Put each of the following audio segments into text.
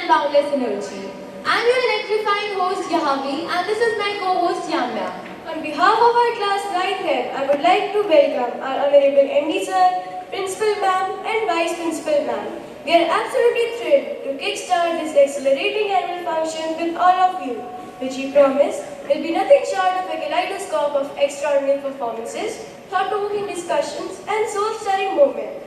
and boundless energy. I'm your electrifying host Yahavi and this is my co-host Yamya. On behalf of our class 9 I would like to welcome our Honorable MD Sir, Principal Ma'am and Vice Principal Ma'am. We are absolutely thrilled to kickstart this exhilarating annual function with all of you, which we promise will be nothing short of a kaleidoscope of extraordinary performances, thought-provoking discussions and soul-stirring moments.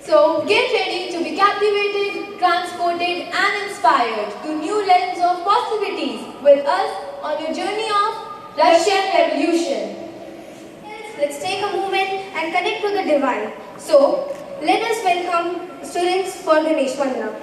So get ready to be captivated, transported and inspired to new realms of possibilities with us on your journey of Russian Revolution. Let's take a moment and connect to the divine. So, let us welcome students for Ganesh Vandana.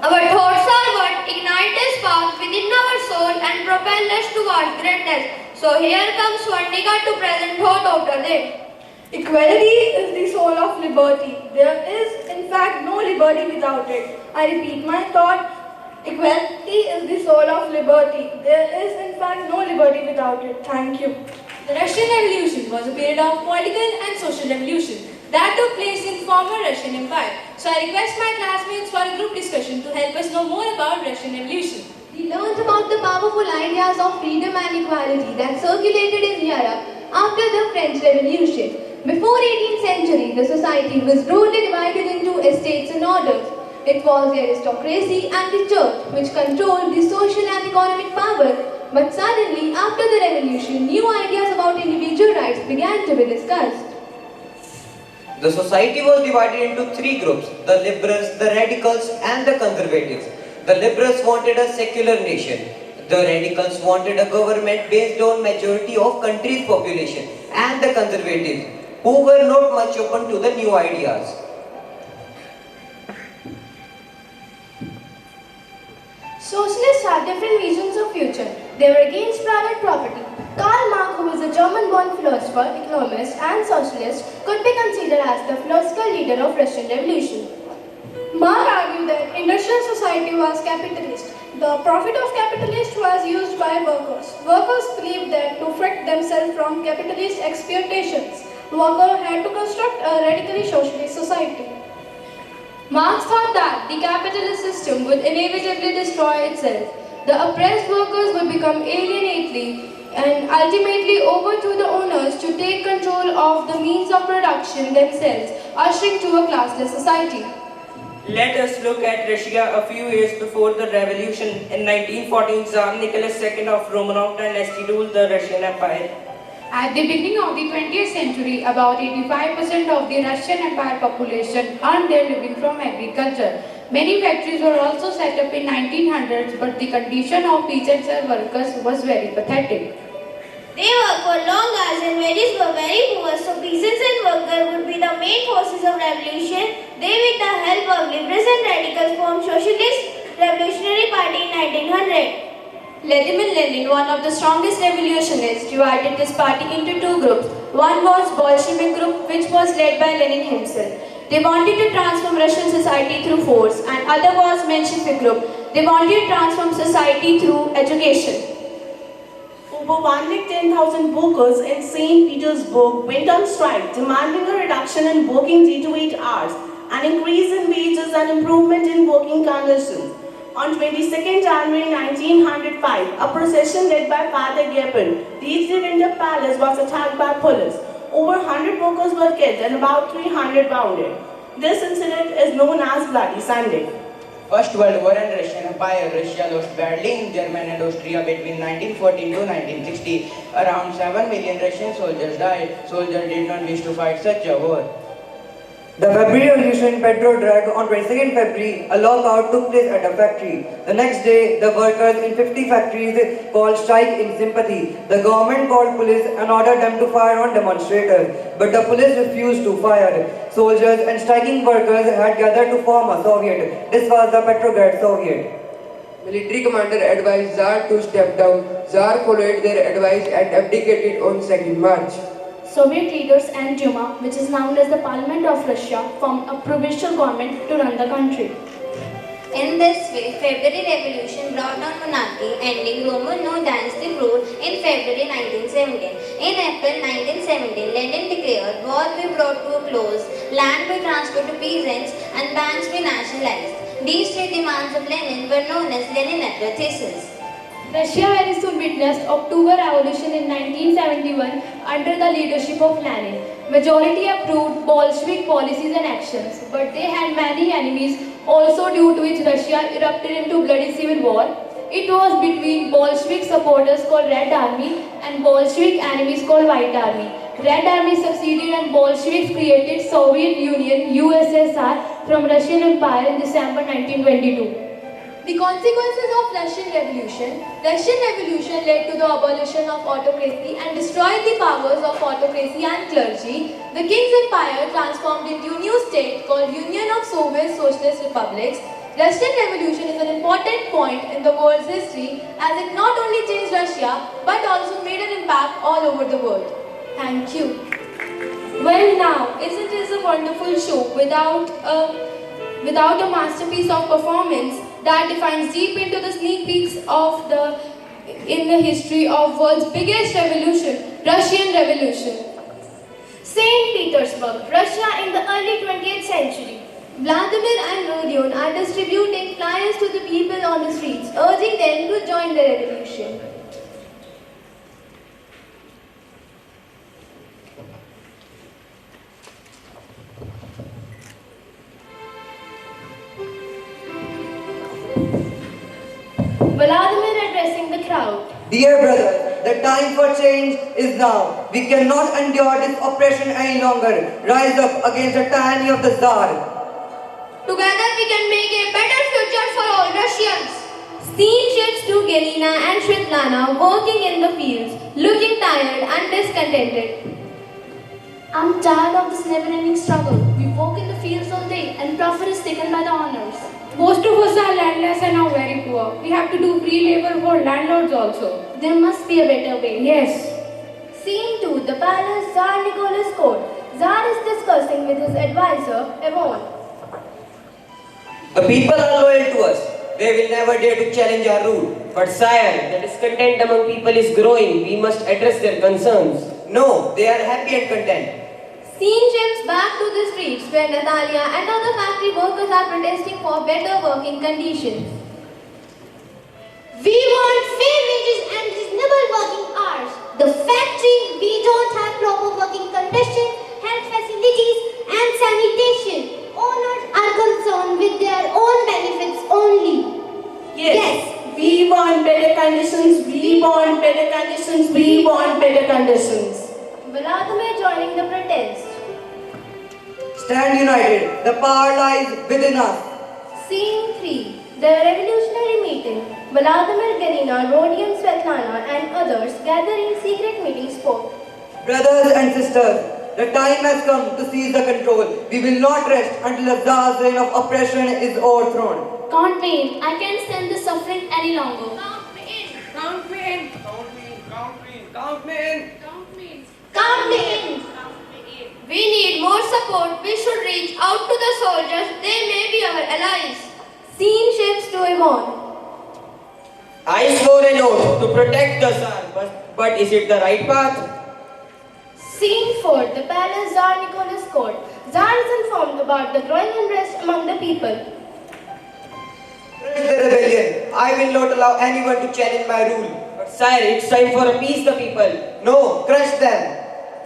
Our thoughts are what ignite a spark within our soul and propel us towards greatness. So here comes Swarnika to present her Dr. Dev. Equality is the soul of liberty. There is, in fact, no liberty without it. I repeat my thought. Equality is the soul of liberty. There is, in fact, no liberty without it. Thank you. The Russian Revolution was a period of political and social revolution that took place in former Russian Empire. So I request my classmates for a group discussion to help us know more about Russian Revolution. We learned about the powerful ideas of freedom and equality that circulated in Europe after the French Revolution. Before 18th century, the society was broadly divided into estates and orders. It was the aristocracy and the church which controlled the social and economic power. But suddenly, after the revolution, new ideas about individual rights began to be discussed. The society was divided into three groups: the liberals, the radicals and the conservatives. The liberals wanted a secular nation. The radicals wanted a government based on majority of country's population, and the conservatives, who were not much open to the new ideas. Socialists had different visions of future. They were against private property. Karl Marx, who was a German-born philosopher, economist and socialist, could be considered as the philosophical leader of Russian Revolution. Marx argued that industrial society was capitalist. The profit of capitalists was used by workers. Workers believed that to free themselves from capitalist exploitations, worker had to construct a radically socialist society. Marx thought that the capitalist system would inevitably destroy itself. The oppressed workers would become alienately and ultimately overthrow the owners to take control of the means of production themselves, ushering to a classless society. Let us look at Russia a few years before the revolution. In 1914, Tsar Nicholas II of Romanov dynasty ruled the Russian Empire. At the beginning of the 20th century, about 85% of the Russian Empire population earned their living from agriculture. Many factories were also set up in 1900s, but the condition of peasants and workers was very pathetic. They worked for long hours and wages were very poor, so peasants and workers would be the main forces of revolution. They, with the help of liberals and radicals, formed Socialist Revolutionary Party in 1900. Vladimir Lenin, one of the strongest revolutionists, divided this party into two groups. One was Bolshevik group, which was led by Lenin himself. They wanted to transform Russian society through force, and other was Menshevik group. They wanted to transform society through education. Over 110,000 workers in St. Petersburg went on strike, demanding a reduction in working day to 8 hours, an increase in wages and improvement in working conditions. On 22nd January 1905, a procession led by Father Gepin reached the Winter Palace was attacked by police. Over 100 workers were killed and about 300 wounded. This incident is known as Bloody Sunday. First World War and Russian Empire. Russia lost badly in Germany and Austria between 1914 to 1960. Around 7 million Russian soldiers died. Soldiers did not wish to fight such a war. The February Revolution in Petrograd on 22nd February, a lockout took place at a factory. The next day, the workers in 50 factories called strike in sympathy. The government called police and ordered them to fire on demonstrators, but the police refused to fire. Soldiers and striking workers had gathered to form a Soviet. This was the Petrograd Soviet. Military commander advised Tsar to step down. Tsar followed their advice and abdicated on 2nd March. Soviet leaders and Duma, which is known as the Parliament of Russia, formed a provisional government to run the country. In this way, February Revolution brought on monarchy, ending Romanov dynasty rule in February 1917. In April 1917, Lenin declared war be brought to a close, land be transferred to peasants, and banks be nationalized. These three demands of Lenin were known as Lenin-Netter thesis. Russia very soon witnessed October Revolution in 1971 under the leadership of Lenin. Majority approved Bolshevik policies and actions, but they had many enemies, also due to which Russia erupted into bloody civil war. It was between Bolshevik supporters called Red Army and Bolshevik enemies called White Army. Red Army succeeded and Bolsheviks created Soviet Union USSR from Russian Empire in December 1922. The consequences of Russian Revolution led to the abolition of autocracy and destroyed the powers of autocracy and clergy. The King's Empire transformed into a new state called Union of Soviet Socialist Republics. Russian Revolution is an important point in the world's history as it not only changed Russia but also made an impact all over the world. Thank you. Well now, isn't this a wonderful show without a masterpiece of performance that defines deep into the sneak peeks of the history of world's biggest revolution, Russian Revolution. St. Petersburg, Russia in the early 20th century. Vladimir and Rodion are distributing flyers to the people on the streets, urging them to join the revolution. Vladimir addressing the crowd. Dear brothers, the time for change is now. We cannot endure this oppression any longer. Rise up against the tyranny of the Tsar. Together we can make a better future for all Russians. Scene shifts to Galina and Svetlana working in the fields, looking tired and discontented. I'm tired of this never-ending struggle. We work in the fields all day and profit is taken by the owners. Most of us are landless and are very poor. We have to do free labor for landlords also. There must be a better way. Yes. Scene 2, the palace, Tsar Nicholas Court. Tsar is discussing with his advisor, Ivan. The people are loyal to us. They will never dare to challenge our rule. But sire, the discontent among people is growing. We must address their concerns. No, they are happy and content. Scene shifts back to the streets where Natalia and other factory workers are protesting for better working conditions. We want fair wages and reasonable working hours. The factory, we don't have proper working conditions, health facilities and sanitation. Owners are concerned with their own benefits only. Yes. We want better conditions. We want better conditions. We want better conditions. Vladimir joining the protest. Stand united. The power lies within us. Scene 3. The revolutionary meeting. Vladimir, Galina, Rodion, Svetlana and others gather in secret meeting spot. Brothers and sisters, the time has come to seize the control. We will not rest until the Tsar's reign of oppression is overthrown. Can't wait. I can't stand the suffering any longer. Count me in. Count me in. We need more support. We should reach out to the soldiers. They may be our allies. Scene shifts to Yvonne. I swore an oath to protect the Tsar, but is it the right path? Scene 4. The palace Tsar Nicholas court. Tsar is informed about the growing unrest among the people. Crush the rebellion. I will not allow anyone to challenge my rule. But sire, it's time for appease the people. No, crush them.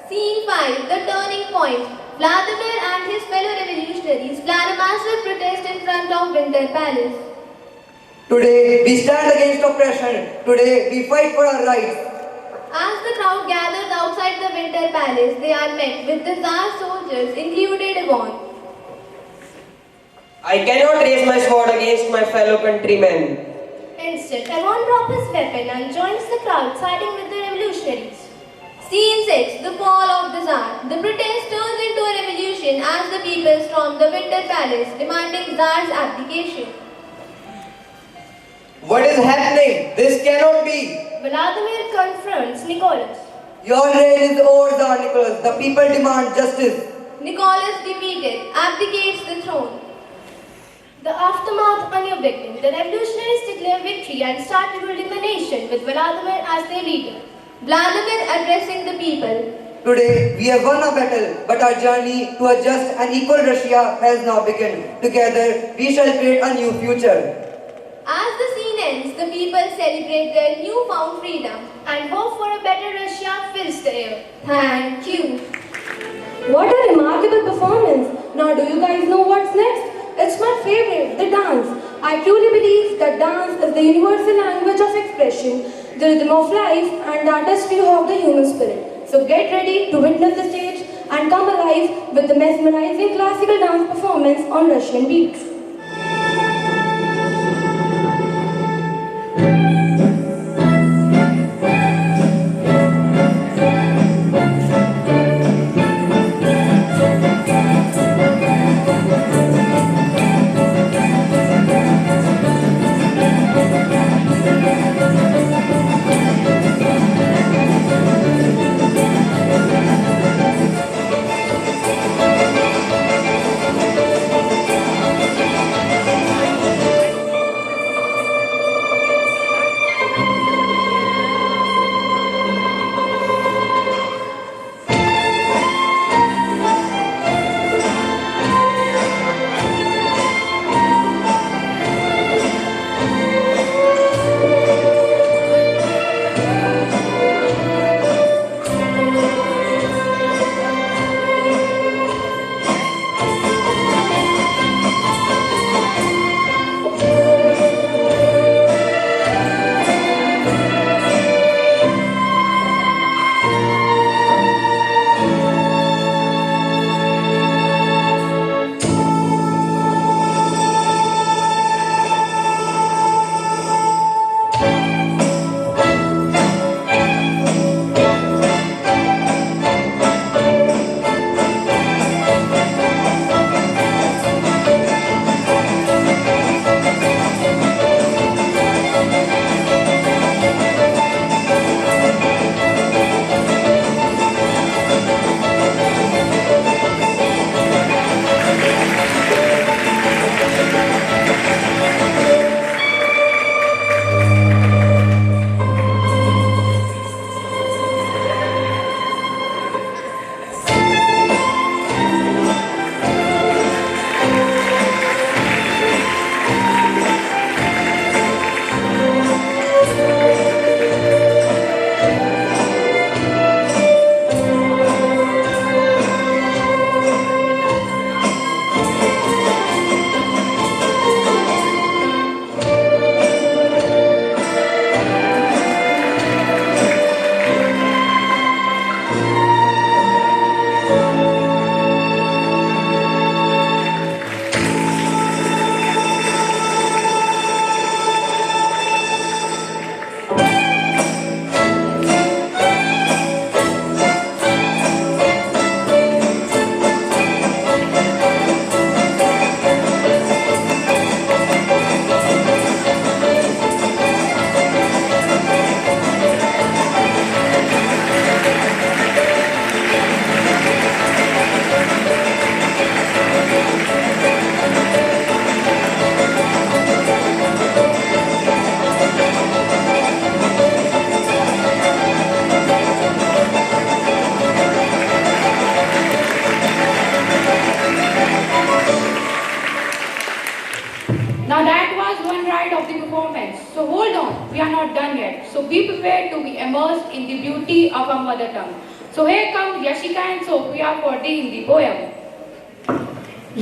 Scene 5. The turning point. Vladimir and his fellow revolutionaries plan a massive protest in front of Winter Palace. Today, we stand against oppression. Today, we fight for our rights. As the crowd gathers outside the Winter Palace, they are met with the Tsar soldiers, included Yvonne. I cannot raise my sword against my fellow countrymen. Instead, Yvonne drops his weapon and joins the crowd siding with the revolutionaries. Scene 6. The fall of the Tsar. The protest turns into a revolution as the people storm the Winter Palace, demanding Tsar's abdication. What is happening? This cannot be. Vladimir confronts Nicholas. Your reign is over, Tsar Nicholas. The people demand justice. Nicholas, defeated, abdicates the throne. The aftermath on your victim. The revolutionaries declare victory and start rebuilding the nation with Vladimir as their leader. Vladimir addressing the people. Today, we have won a battle, but our journey to a just and equal Russia has now begun. Together, we shall create a new future. As the scene ends, the people celebrate their newfound freedom and hope for a better Russia fills the air. Thank you. What a remarkable performance. Now do you guys know what's next? It's my favorite, the dance. I truly believe that dance is the universal language of expression, the rhythm of life and the artistry of the human spirit. So get ready to witness the stage and come alive with the mesmerizing classical dance performance on Russian beats. we are not done yet. So be prepared to be immersed in the beauty of our mother tongue. So here come Yashika and Sophia for the Hindi poem.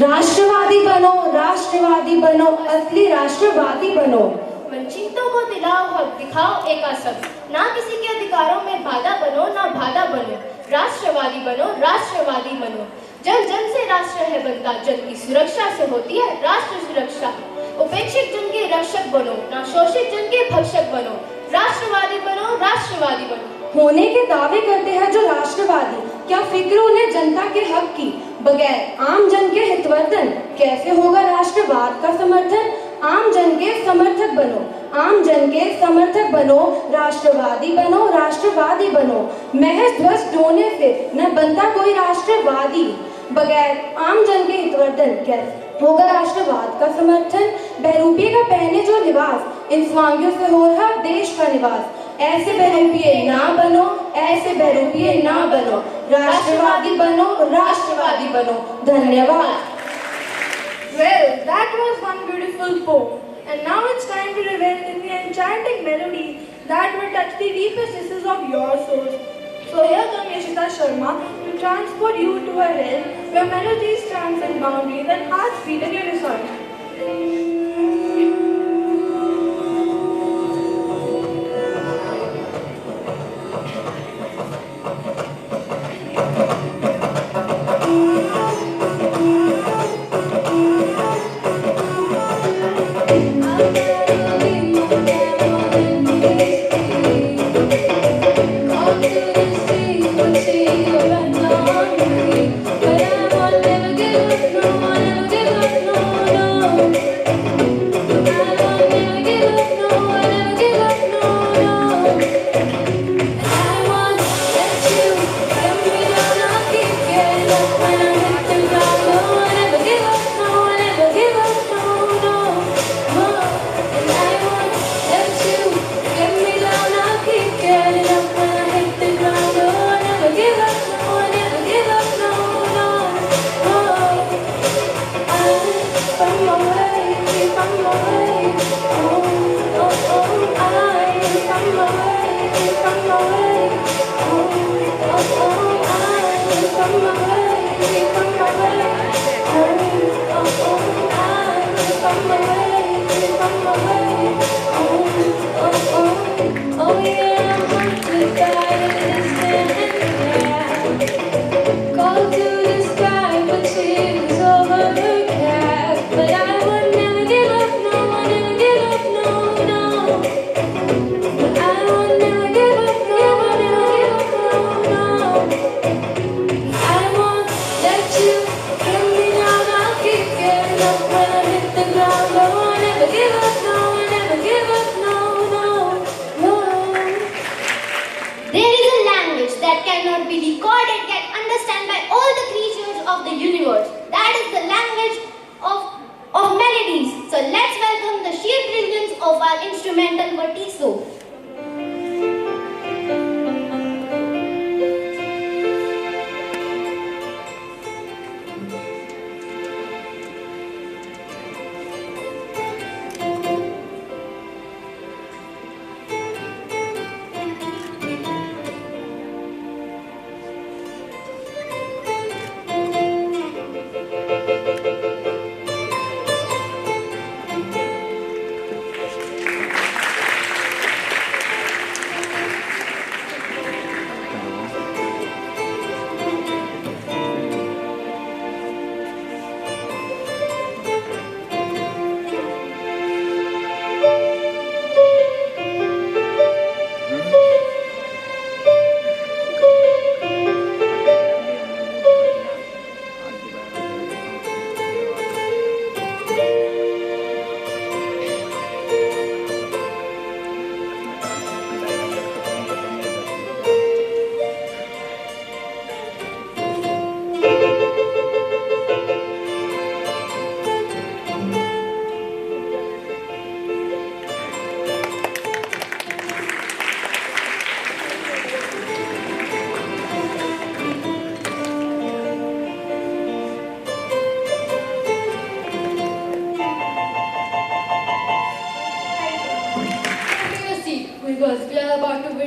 राष्ट्रवादी बनो, असली राष्ट्रवादी बनो। वंचितों को दिलाओ हक, दिखाओ एक असर, ना किसी के अधिकारों में बाधा बनो, ना बाधा बनो। राष्ट्रवादी बनो। जन जन से राष्ट्र है बनता, जन की सुरक्षा से होती है राष्ट्र सुरक्षा। उपेक्षित जन के रक्षक बनो, ना शोषित जन के भक्षक बनो। राष्ट्रवादी बनो। होने के दावे करते हैं जो राष्ट्रवादी, क्या फिक्र उन्हें जनता के हक की? बगैर आम जन के हितवर्धन कैसे होगा राष्ट्रवाद का समर्थन? आम जन के समर्थक बनो, राष्ट्रवादी बनो। महज ध्वज ढोने से न बनता कोई राष्ट्रवादी। बगैर आम जन के हितवर्धन कैसे होगा राष्ट्रवाद का समर्थन? बहरूपिये का पहने जो लिबास, इन स्वांगियों से हो रहा देश का निवास। ऐसे बहरूपिये ना बनो, राष्ट्रवादी बनो। धन्यवाद। Well, that was one beautiful poem. And now it's time to revel in the enchanting melody that will touch the deepest recesses of your souls. So here comes Yashita Sharma to transport you to a realm where melodies transcend boundaries and hearts beat in unison.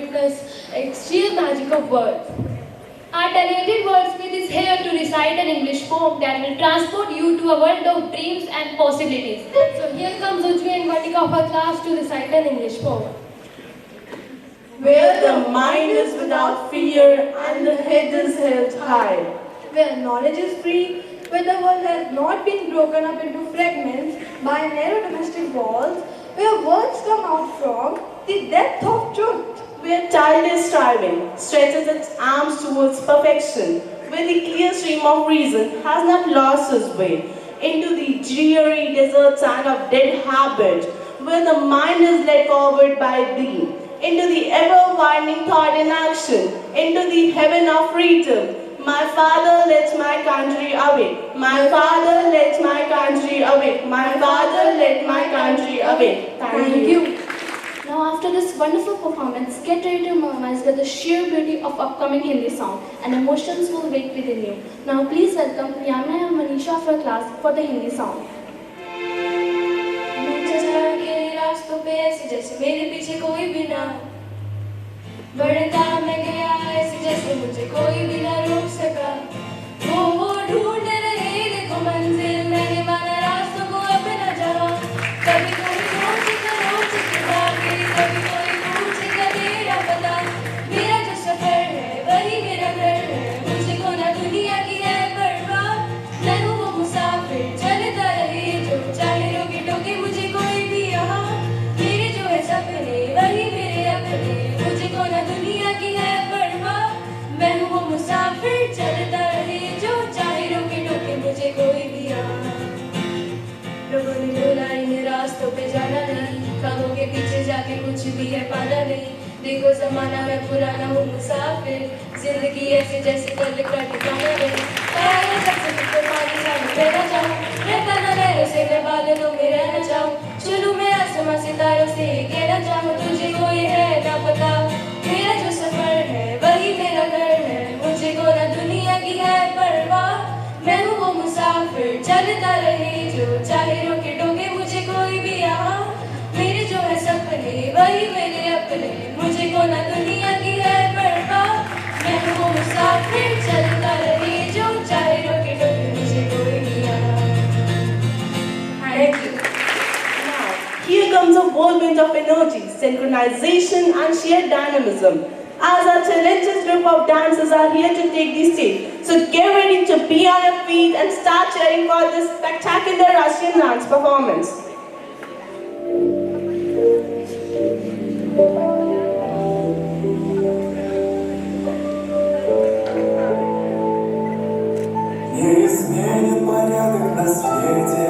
because it's sheer magic of words. Our talented wordsmith is here to recite an English poem that will transport you to a world of dreams and possibilities. So here comes Ujvi and Vatika of our class to recite an English poem. Where the mind is without fear and the head is held high. Where knowledge is free, where the world has not been broken up into fragments by narrow domestic walls, where words come out from the depth of truth. Where child is striving, stretches its arms towards perfection, where the clear stream of reason has not lost its way into the dreary desert sand of dead habit, where the mind is led forward by thee, into the ever-winding thought in action, into the heaven of freedom. My father lets my country away. My father lets my country away. My father let my country away. Thank you. Now after this wonderful performance, get ready to memorize with the sheer beauty of upcoming Hindi song and emotions will wake within you. Now please welcome Yamna and Manisha of our class for the Hindi song. रास्तों पे ऐसे जैसे मेरे पीछे कोई भी ना बढ़ता मैं गया ऐसे जैसे मुझे कोई भी ना रोक सका वो ढूंढ रहे देखो मंजिल मैंने माना रास्तों को अपना जहाँ कभी कोई रोक के भागे कभी कोई पूछे का मेरा पता मेरा जो सफर है वही मेरा घर है मुझे को ना दुनिया की है परवाह मैं हूँ वो मुसाफिर चलता रहे जो चाहे रोके टोके मुझे कोई भी यहाँ मेरे जो है सपने वही मेरे अपने मुझे को ना दुनिया की है परवाह मैं हूँ वो मुसाफिर चलता रहे जो चाहे रोके टोके मुझे कोई भी यहाँ लोगों ने बोला इन्हें रास्तों पे जाना नहीं कानों के पीछे जाके कुछ भी है पाना नहीं देखो जमाना मैं पुराना हूँ मुसाफिर जिंदगी ऐसे जैसे कल का ठिकाना नहीं सबसे ऊपर पानी जाने पे ना जाऊँ रहता ना लहरों से मैं बादलों में रहना चाहूँ चलूँ मैं आसमां सितारों से कहना चाहूँ तुझे कोई है ना पता मेरा जो सफर है वही मेरा घर है मुझे को ना दुनिया की है परवाह मैं हूँ वो मुसाफिर चलता रहे जो चाहे रोके टोके मुझे कोई भी यहाँ मेरे जो है सपने वही मेरे अपने मुझे को ना दुनिया की है परवाह मैं हूँ वो मुसाफिर चलता रहे जो चाहे रोके टोके मुझे कोई भी यहाँ Thank you. Now, here comes a whirlwind of energy, synchronization and sheer dynamism. As our talented group of dancers are here to take the stage. So get ready to be on your feet and start cheering for this spectacular Russian dance performance. Неизменен порядок на свете.